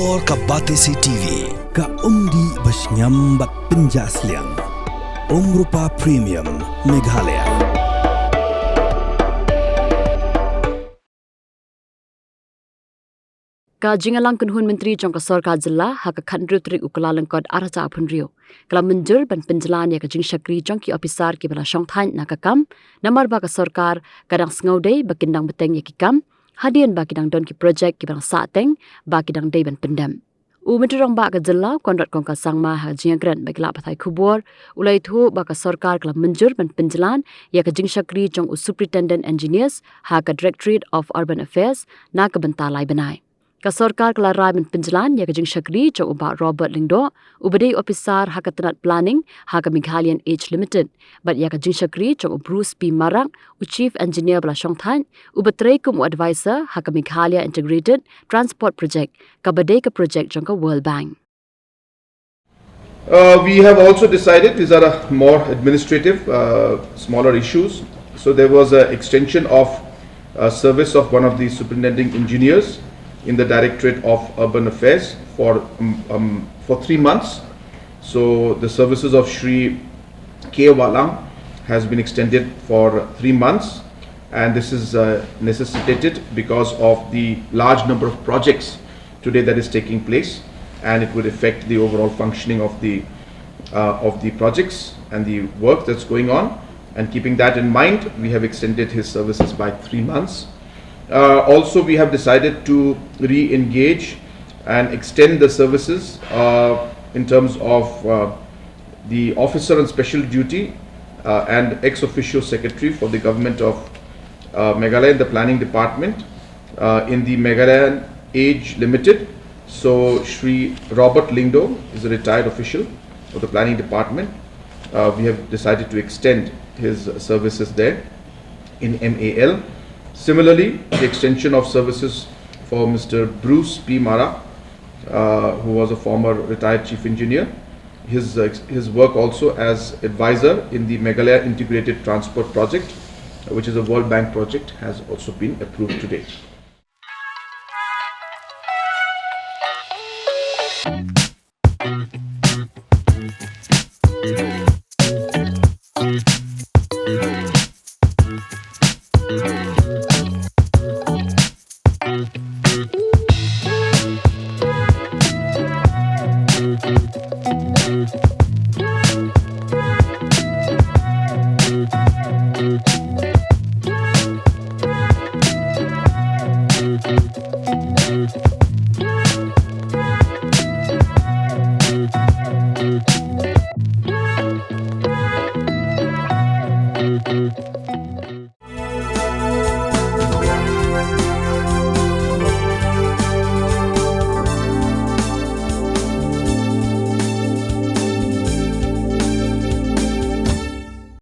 Kubor ka Batesi TV ka umdi basnyambak penjasliang Rupa Premium Meghalaya. Ka Jinglang kunhun menteri jong ka Sorkar Jylla ha ka khandru trik ukalalang kod araja apun rio. Kala Mynjur ban Pynjlan ya ka Jingshakri jong ki Ophisar ki bala Shongthait na ka kam namar ba ka Sorkar kadang sngauday ba kindang beteng ya ki kam hadian ba kidang don ki project ki bang sateng ba kidang day ban pendam. U menturong ba ka Jylla konrat kong ka sangma ha Jingakran ba kila pathai kubor ulai thu ba ka Sorkar kala Mynjur ban Pynjlan ya ka Jingshakri jong u Superintendent Engineers ha ka Directorate of Urban Affairs na ka bentalai benai. Ka Sorkar kala rai ban Pynjlan ya ka Jingshakri jong uba Robert Lingdo ubadai Ophisar ha ka tenat planning ha ka Meghalayan Age Limited bat ya ka Jingshakri jong Bruce P Marak u Chief Engineer bala Shongthait ubatrai kum advisor ha ka Meghalaya Integrated Transport Project ka badai ka project jong ka World Bank. We have also decided these are more administrative, smaller issues. So there was an extension of service of one of the superintending engineers in the Directorate of Urban Affairs for 3 months. So the services of Shri K. Walang has been extended for 3 months, and this is necessitated because of the large number of projects today that is taking place, and it would affect the overall functioning of the projects and the work that's going on. And keeping that in mind, we have extended his services by 3 months. Also, we have decided to re-engage and extend the services in terms of the officer on special duty and ex-officio secretary for the government of Meghalaya in the planning department in the Meghalayan Age Limited. So, Shri Robert Lingdo is a retired official of the planning department. We have decided to extend his services there in MAL. Similarly, the extension of services for Mr. Bruce P. Marak, who was a former retired chief engineer. His work also as advisor in the Meghalaya Integrated Transport Project, which is a World Bank project, has also been approved today.